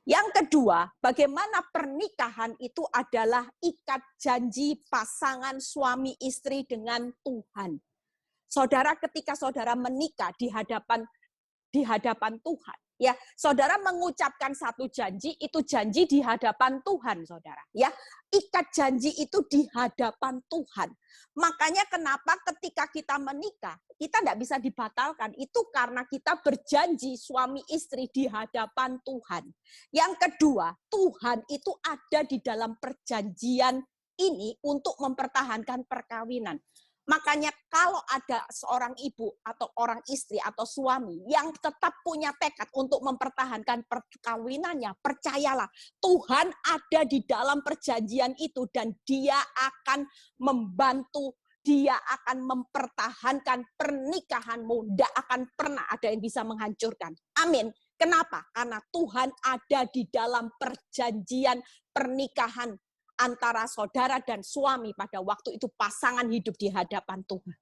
Yang kedua, bagaimana pernikahan itu adalah ikat janji pasangan suami istri dengan Tuhan. Saudara, ketika saudara menikah di hadapan Tuhan, Ya, saudara mengucapkan satu janji, itu janji di hadapan Tuhan, saudara. Ya, ikat janji itu di hadapan Tuhan. Makanya kenapa ketika kita menikah, kita tidak bisa dibatalkan. Itu karena kita berjanji suami istri di hadapan Tuhan. Yang kedua, Tuhan itu ada di dalam perjanjian ini untuk mempertahankan perkawinan. Makanya kalau ada seorang ibu atau orang istri atau suami yang tetap punya tekad untuk mempertahankan perkawinannya, percayalah Tuhan ada di dalam perjanjian itu dan Dia akan membantu, Dia akan mempertahankan pernikahanmu. Tidak akan pernah ada yang bisa menghancurkan. Amin. Kenapa? Karena Tuhan ada di dalam perjanjian pernikahan antara saudara dan suami pada waktu itu pasangan hidup di hadapan Tuhan.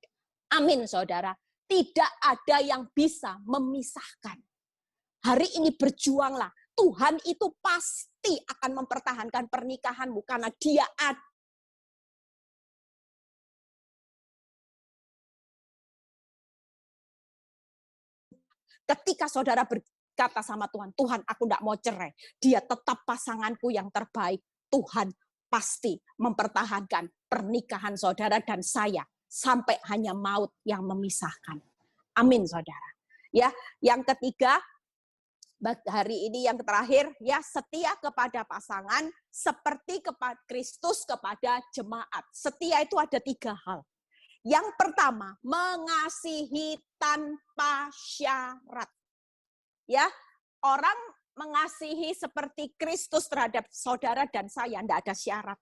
Amin, saudara. Tidak ada yang bisa memisahkan. Hari ini berjuanglah. Tuhan itu pasti akan mempertahankan pernikahanmu karena Dia ada. Ketika saudara berkata sama Tuhan, Tuhan aku tidak mau cerai. Dia tetap pasanganku yang terbaik. Tuhan pasti mempertahankan pernikahan saudara dan saya sampai hanya maut yang memisahkan. Amin, saudara. Ya, yang ketiga, hari ini yang terakhir, ya, setia kepada pasangan seperti kepada Kristus kepada jemaat. Setia itu ada 3 hal. Yang pertama, mengasihi tanpa syarat. Ya, orang mengasihi seperti Kristus terhadap saudara dan saya, tidak ada syarat.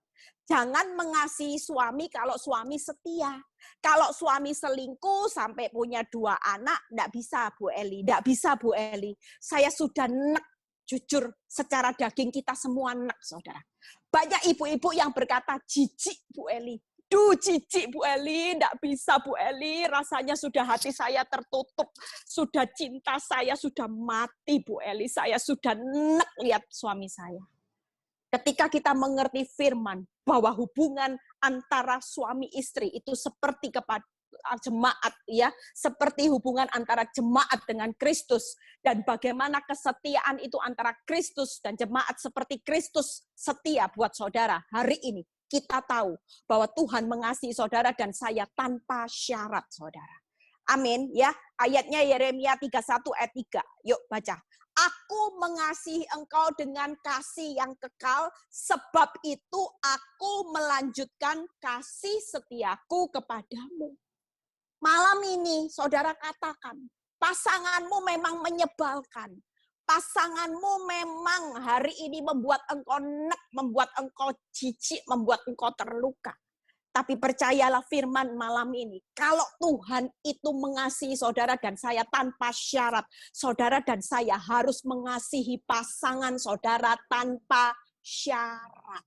Jangan mengasihi suami kalau suami setia. Kalau suami selingkuh sampai punya 2 anak, tidak bisa Bu Eli, tidak bisa Bu Eli. Saya sudah nek, jujur secara daging kita semua nek, saudara. Banyak ibu-ibu yang berkata, jijik Bu Eli. Duh, jijik Bu Eli, enggak bisa Bu Eli, rasanya sudah hati saya tertutup, sudah cinta saya sudah mati Bu Eli, saya sudah enek lihat suami saya. Ketika kita mengerti firman bahwa hubungan antara suami istri itu seperti kepada jemaat, ya, seperti hubungan antara jemaat dengan Kristus, dan bagaimana kesetiaan itu antara Kristus dan jemaat seperti Kristus setia buat saudara hari ini. Kita tahu bahwa Tuhan mengasihi saudara dan saya tanpa syarat, saudara. Amin, ya. Ayatnya Yeremia 31 ayat 3. Yuk baca. Aku mengasihi engkau dengan kasih yang kekal, sebab itu aku melanjutkan kasih setiaku kepadamu. Malam ini saudara katakan, pasanganmu memang menyebalkan. Pasanganmu memang hari ini membuat engkau nek, membuat engkau jijik, membuat engkau terluka. Tapi percayalah firman malam ini, kalau Tuhan itu mengasihi saudara dan saya tanpa syarat, saudara dan saya harus mengasihi pasangan saudara tanpa syarat.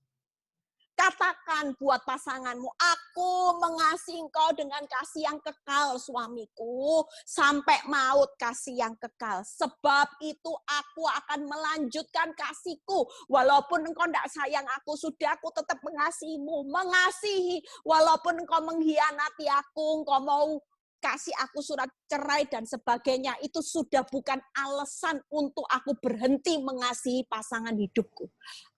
Katakan buat pasanganmu, aku mengasihi engkau dengan kasih yang kekal suamiku, sampai maut kasih yang kekal. Sebab itu aku akan melanjutkan kasihku, walaupun engkau tidak sayang aku, sudah aku tetap mengasihimu. Mengasihi, walaupun engkau mengkhianati aku, engkau mau kasih aku surat cerai dan sebagainya, itu sudah bukan alasan untuk aku berhenti mengasihi pasangan hidupku.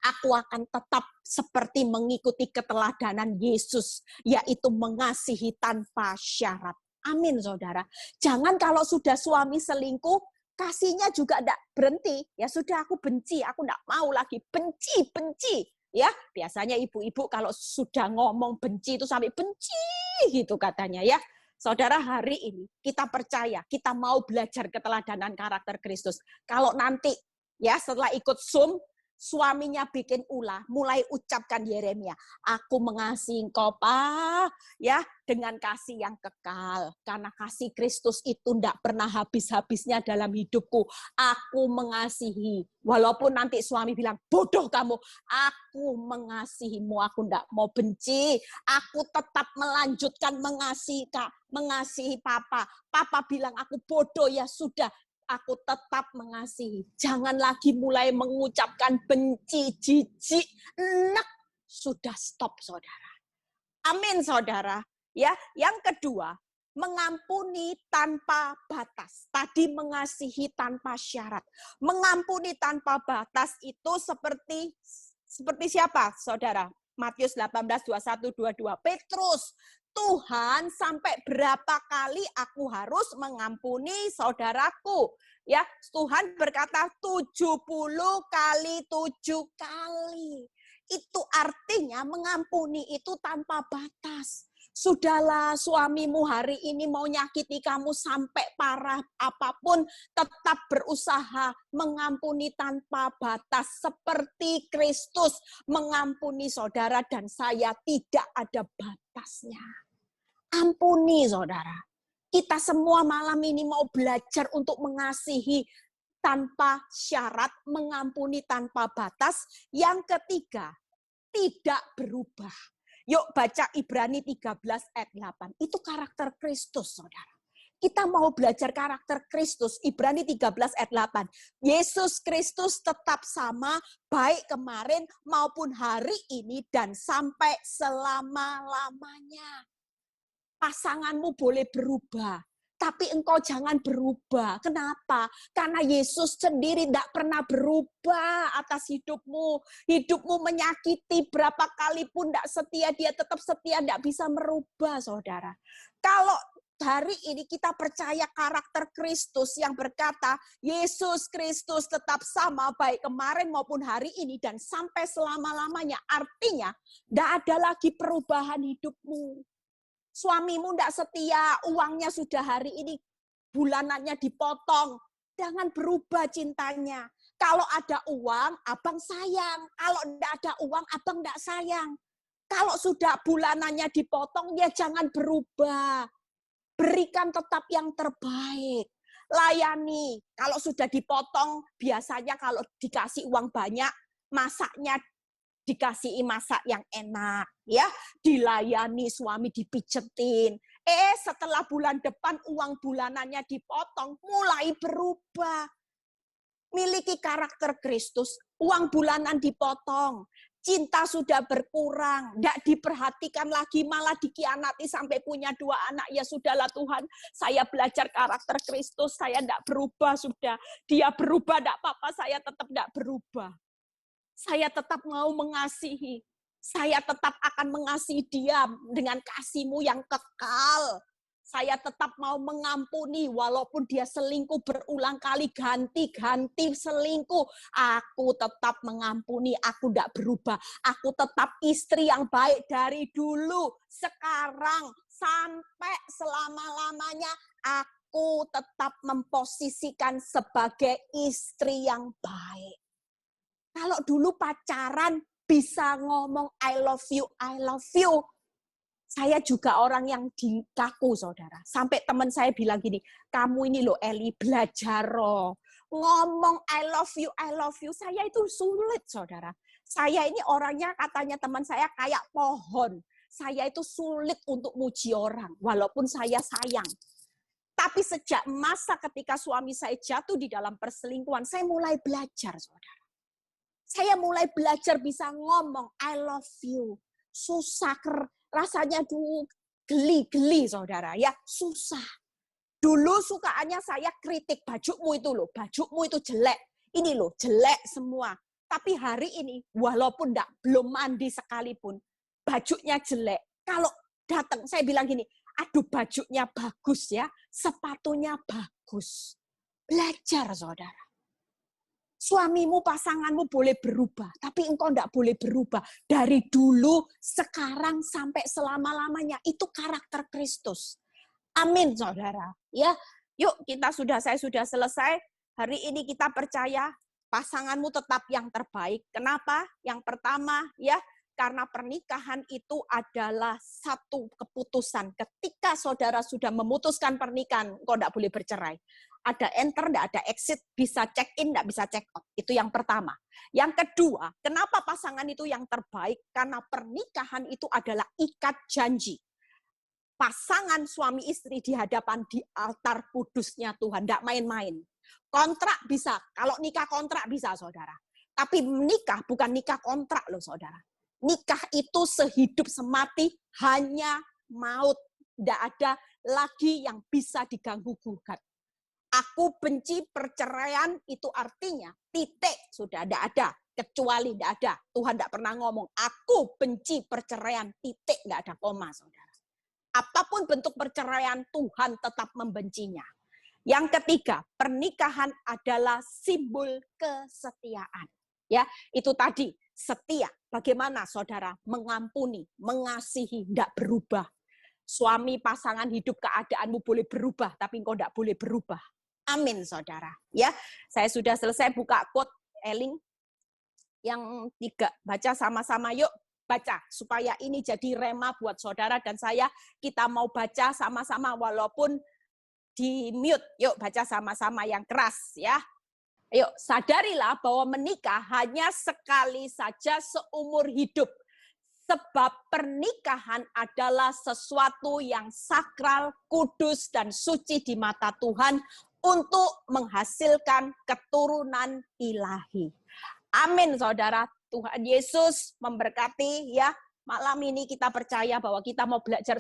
Aku akan tetap seperti mengikuti keteladanan Yesus, yaitu mengasihi tanpa syarat. Amin, saudara. Jangan kalau sudah suami selingkuh, kasihnya juga tidak berhenti. Ya sudah, aku benci, aku tidak mau lagi. Benci. Ya, biasanya ibu-ibu kalau sudah ngomong benci itu sampai benci gitu katanya, ya. Saudara, hari ini kita percaya, kita mau belajar keteladanan karakter Kristus. Kalau nanti, ya, setelah ikut Zoom, suaminya bikin ulah, mulai ucapkan Yeremia, aku mengasihi engkau, Pak, ya, dengan kasih yang kekal. Karena kasih Kristus itu tidak pernah habis-habisnya dalam hidupku. Aku mengasihi, walaupun nanti suami bilang, bodoh kamu, aku mengasihimu, aku tidak mau benci, aku tetap melanjutkan mengasihi Papa. Papa bilang aku bodoh, ya sudah, aku tetap mengasihi. Jangan lagi mulai mengucapkan benci, jijik, enak. Sudah stop, saudara. Amin, saudara. Ya, yang kedua, mengampuni tanpa batas. Tadi mengasihi tanpa syarat. Mengampuni tanpa batas itu seperti siapa, saudara? Matius 18, 21, 22. Petrus, Tuhan, sampai berapa kali aku harus mengampuni saudaraku? Ya, Tuhan berkata 70 kali 7 kali. Itu artinya mengampuni itu tanpa batas. Sudahlah, suamimu hari ini mau nyakiti kamu sampai parah apapun, tetap berusaha mengampuni tanpa batas. Seperti Kristus mengampuni saudara dan saya, tidak ada batasnya. Ampuni saudara. Kita semua malam ini mau belajar untuk mengasihi tanpa syarat, mengampuni tanpa batas. Yang ketiga, tidak berubah. Yuk baca Ibrani 13 ayat 8. Itu karakter Kristus, saudara. Kita mau belajar karakter Kristus. Ibrani 13 ayat 8. Yesus Kristus tetap sama, baik kemarin maupun hari ini dan sampai selama-lamanya. Pasanganmu boleh berubah, tapi engkau jangan berubah. Kenapa? Karena Yesus sendiri tidak pernah berubah atas hidupmu. Hidupmu menyakiti berapa kali pun tidak setia, dia tetap setia, tidak bisa merubah, saudara. Kalau hari ini kita percaya karakter Kristus yang berkata, Yesus Kristus tetap sama, baik kemarin maupun hari ini, dan sampai selama-lamanya. Artinya, tidak ada lagi perubahan hidupmu. Suamimu tidak setia, uangnya sudah hari ini bulanannya dipotong. Jangan berubah cintanya. Kalau ada uang, abang sayang. Kalau tidak ada uang, abang tidak sayang. Kalau sudah bulanannya dipotong, ya jangan berubah. Berikan tetap yang terbaik. Layani. Kalau sudah dipotong, biasanya kalau dikasih uang banyak, masaknya dikasih masak yang enak, ya, dilayani suami, dipijetin. Setelah bulan depan uang bulanannya dipotong, mulai berubah. Miliki karakter Kristus, uang bulanan dipotong, cinta sudah berkurang, tidak diperhatikan lagi, malah dikhianati sampai punya 2 anak. Ya sudahlah Tuhan, saya belajar karakter Kristus, saya tidak berubah sudah. Dia berubah, tidak apa-apa, saya tetap tidak berubah. Saya tetap mau mengasihi. Saya tetap akan mengasihi dia dengan kasih-Mu yang kekal. Saya tetap mau mengampuni walaupun dia selingkuh berulang kali, ganti-ganti selingkuh. Aku tetap mengampuni, aku tidak berubah. Aku tetap istri yang baik dari dulu, sekarang, sampai selama-lamanya. Aku tetap memposisikan sebagai istri yang baik. Kalau dulu pacaran bisa ngomong I love you, I love you. Saya juga orang yang kaku, saudara. Sampai teman saya bilang gini, kamu ini loh Eli, belajar loh. Ngomong I love you. Saya itu sulit, saudara. Saya ini orangnya, katanya teman saya, kayak pohon. Saya itu sulit untuk muji orang, walaupun saya sayang. Tapi sejak masa ketika suami saya jatuh di dalam perselingkuhan, saya mulai belajar, saudara. Saya mulai belajar bisa ngomong, I love you. Susah, rasanya dulu geli-geli, saudara. Ya, susah. Dulu sukaannya saya kritik, bajumu itu loh, bajumu itu jelek. Ini loh, jelek semua. Tapi hari ini, walaupun belum mandi sekalipun, bajunya jelek. Kalau datang, saya bilang gini, aduh bajunya bagus ya, sepatunya bagus. Belajar, saudara. Suamimu, pasanganmu boleh berubah, tapi engkau tidak boleh berubah. Dari dulu, sekarang, sampai selama-lamanya. Itu karakter Kristus. Amin, saudara. Ya, yuk saya sudah selesai. Hari ini kita percaya pasanganmu tetap yang terbaik. Kenapa? Yang pertama, ya, karena pernikahan itu adalah satu keputusan. Ketika saudara sudah memutuskan pernikahan, engkau tidak boleh bercerai. Ada enter, tidak ada exit, bisa check in, tidak bisa check out. Itu yang pertama. Yang kedua, kenapa pasangan itu yang terbaik? Karena pernikahan itu adalah ikat janji. Pasangan suami istri di hadapan di altar kudusnya Tuhan, tidak main-main. Kontrak bisa, kalau nikah kontrak bisa, saudara. Tapi menikah bukan nikah kontrak loh, saudara. Nikah itu sehidup semati, hanya maut. Tidak ada lagi yang bisa diganggu-gugat. Aku benci perceraian itu artinya titik, sudah tidak ada. Kecuali tidak ada. Tuhan tidak pernah ngomong, aku benci perceraian, titik, tidak ada koma, saudara. Apapun bentuk perceraian, Tuhan tetap membencinya. Yang ketiga, pernikahan adalah simbol kesetiaan. Ya, itu tadi, setia. Bagaimana saudara mengampuni, mengasihi, tidak berubah. Suami, pasangan, hidup, keadaanmu boleh berubah, tapi engkau tidak boleh berubah. Amin, saudara. Ya, saya sudah selesai buka quote Eling yang 3. Baca sama-sama, yuk baca supaya ini jadi rema buat saudara dan saya. Kita mau baca sama-sama walaupun di mute. Yuk baca sama-sama yang keras ya. Yuk, sadarilah bahwa menikah hanya sekali saja seumur hidup. Sebab pernikahan adalah sesuatu yang sakral, kudus, dan suci di mata Tuhan untuk menghasilkan keturunan ilahi. Amin, saudara. Tuhan Yesus memberkati ya. Malam ini kita percaya bahwa kita mau belajar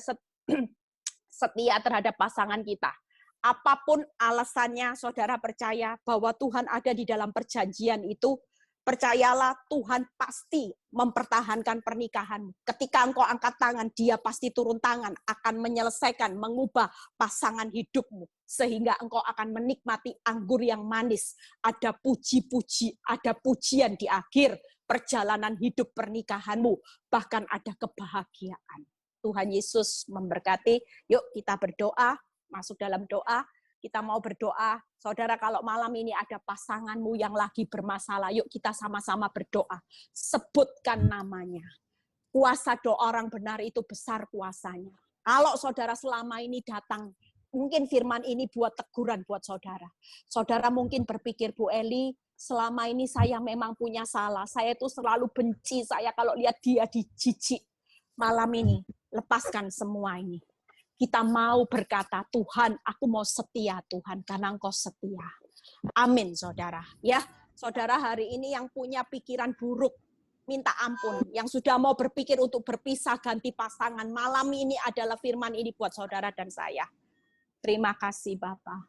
setia terhadap pasangan kita. Apapun alasannya, saudara percaya bahwa Tuhan ada di dalam perjanjian itu. Percayalah Tuhan pasti mempertahankan pernikahanmu. Ketika engkau angkat tangan, Dia pasti turun tangan, akan menyelesaikan, mengubah pasangan hidupmu. Sehingga engkau akan menikmati anggur yang manis. Ada puji-puji, ada pujian di akhir perjalanan hidup pernikahanmu. Bahkan ada kebahagiaan. Tuhan Yesus memberkati. Yuk kita berdoa, masuk dalam doa. Kita mau berdoa, saudara kalau malam ini ada pasanganmu yang lagi bermasalah, yuk kita sama-sama berdoa. Sebutkan namanya. Kuasa doa orang benar itu besar kuasanya. Kalau saudara selama ini datang, mungkin firman ini buat teguran buat saudara. Saudara mungkin berpikir, Bu Eli, selama ini saya memang punya salah. Saya itu selalu benci, saya kalau lihat dia dijijik. Malam ini, lepaskan semua ini. Kita mau berkata, Tuhan, aku mau setia Tuhan, karena Engkau setia. Amin, saudara. Ya, saudara hari ini yang punya pikiran buruk, minta ampun. Yang sudah mau berpikir untuk berpisah, ganti pasangan. Malam ini adalah firman ini buat saudara dan saya. Terima kasih, Bapa.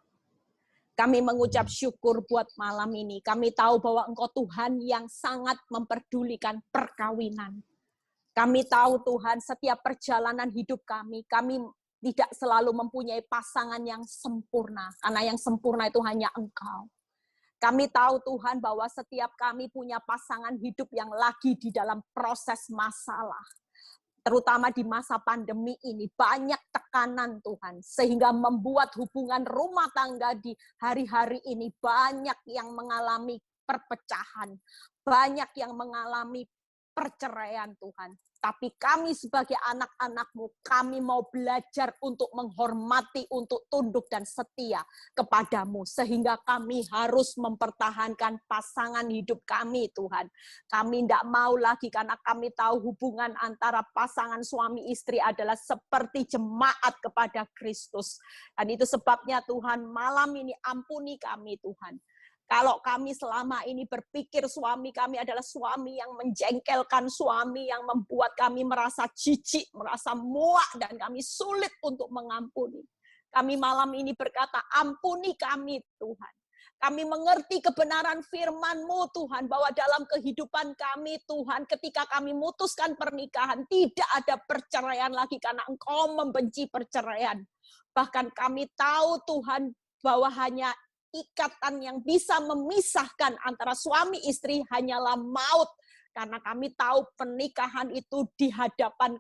Kami mengucap syukur buat malam ini. Kami tahu bahwa Engkau Tuhan yang sangat memperdulikan perkawinan. Kami tahu Tuhan, setiap perjalanan hidup kami tidak selalu mempunyai pasangan yang sempurna. Karena yang sempurna itu hanya Engkau. Kami tahu Tuhan bahwa setiap kami punya pasangan hidup yang lagi di dalam proses masalah. Terutama di masa pandemi ini, banyak tekanan Tuhan. Sehingga membuat hubungan rumah tangga di hari-hari ini banyak yang mengalami perpecahan. Banyak yang mengalami perceraian Tuhan. Tapi kami sebagai anak-anak-Mu, kami mau belajar untuk menghormati, untuk tunduk dan setia kepadamu. Sehingga kami harus mempertahankan pasangan hidup kami, Tuhan. Kami tidak mau lagi karena kami tahu hubungan antara pasangan suami istri adalah seperti jemaat kepada Kristus. Dan itu sebabnya Tuhan, malam ini ampuni kami, Tuhan. Kalau kami selama ini berpikir suami kami adalah suami yang menjengkelkan, suami yang membuat kami merasa jijik, merasa muak, dan kami sulit untuk mengampuni. Kami malam ini berkata, ampuni kami Tuhan. Kami mengerti kebenaran firman-Mu Tuhan, bahwa dalam kehidupan kami Tuhan, ketika kami memutuskan pernikahan, tidak ada perceraian lagi karena Engkau membenci perceraian. Bahkan kami tahu Tuhan, bahwa hanya ikatan yang bisa memisahkan antara suami istri hanyalah maut. Karena kami tahu pernikahan itu di hadapan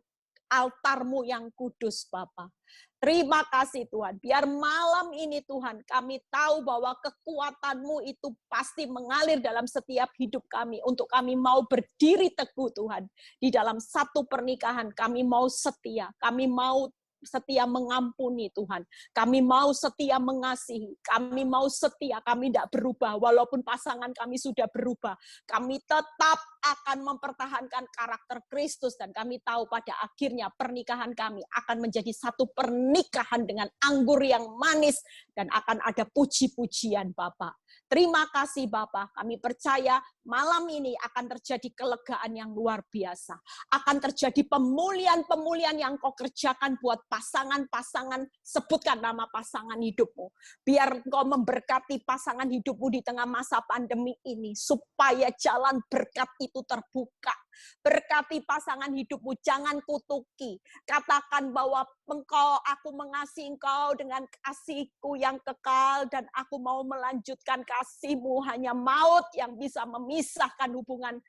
altar-Mu yang kudus, Bapa. Terima kasih Tuhan. Biar malam ini Tuhan, kami tahu bahwa kekuatan-Mu itu pasti mengalir dalam setiap hidup kami. Untuk kami mau berdiri teguh Tuhan. Di dalam satu pernikahan kami mau setia. Kami mau setia mengampuni Tuhan. Kami mau setia mengasihi. Kami mau setia, kami tidak berubah. Walaupun pasangan kami sudah berubah. Kami tetap akan mempertahankan karakter Kristus, dan kami tahu pada akhirnya pernikahan kami akan menjadi satu pernikahan dengan anggur yang manis dan akan ada puji-pujian Bapa. Terima kasih Bapa, kami percaya malam ini akan terjadi kelegaan yang luar biasa. Akan terjadi pemulihan-pemulihan yang Kau kerjakan buat pasangan-pasangan, sebutkan nama pasangan hidupmu. Biar Kau memberkati pasangan hidupmu di tengah masa pandemi ini, supaya jalan berkat itu terbuka. Berkati pasangan hidupmu, jangan kutuki. Katakan bahwa aku mengasihi engkau dengan kasihku yang kekal, dan aku mau melanjutkan kasih-Mu, hanya maut yang bisa memisahkan hubungan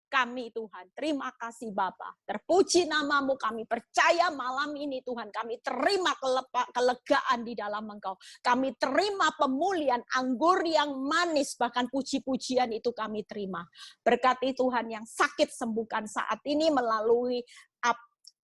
kami Tuhan. Terima kasih Bapa. Terpuji nama-Mu, kami percaya malam ini Tuhan, kami terima kelegaan di dalam Engkau. Kami terima pemulihan anggur yang manis, bahkan puji-pujian itu kami terima. Berkati Tuhan yang sakit sembuhkan saat ini melalui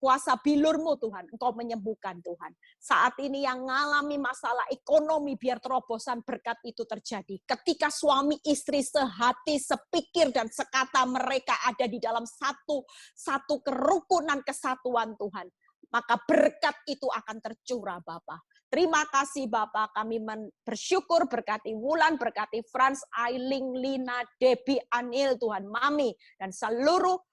kuasa bilur-Mu Tuhan, Engkau menyembuhkan Tuhan. Saat ini yang mengalami masalah ekonomi, biar terobosan berkat itu terjadi. Ketika suami istri sehati, sepikir, dan sekata mereka ada di dalam satu kerukunan kesatuan Tuhan, maka berkat itu akan tercurah Bapa. Terima kasih Bapa, kami bersyukur, berkati Wulan, berkati Frans, Ailing, Lina, Debbie, Anil, Tuhan, Mami, dan seluruh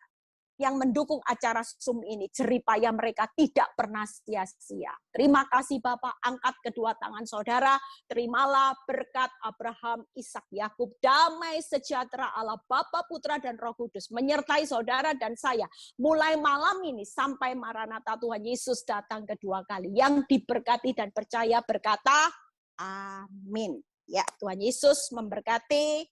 yang mendukung acara Zoom ini, jeripaya mereka tidak pernah sia-sia. Terima kasih Bapak, angkat kedua tangan saudara, terimalah berkat Abraham, Ishak, Yakub, damai sejahtera Allah Bapa, Putra, dan Roh Kudus, menyertai saudara dan saya, mulai malam ini sampai Maranatha Tuhan Yesus datang kedua kali. Yang diberkati dan percaya berkata, amin. Ya, Tuhan Yesus memberkati.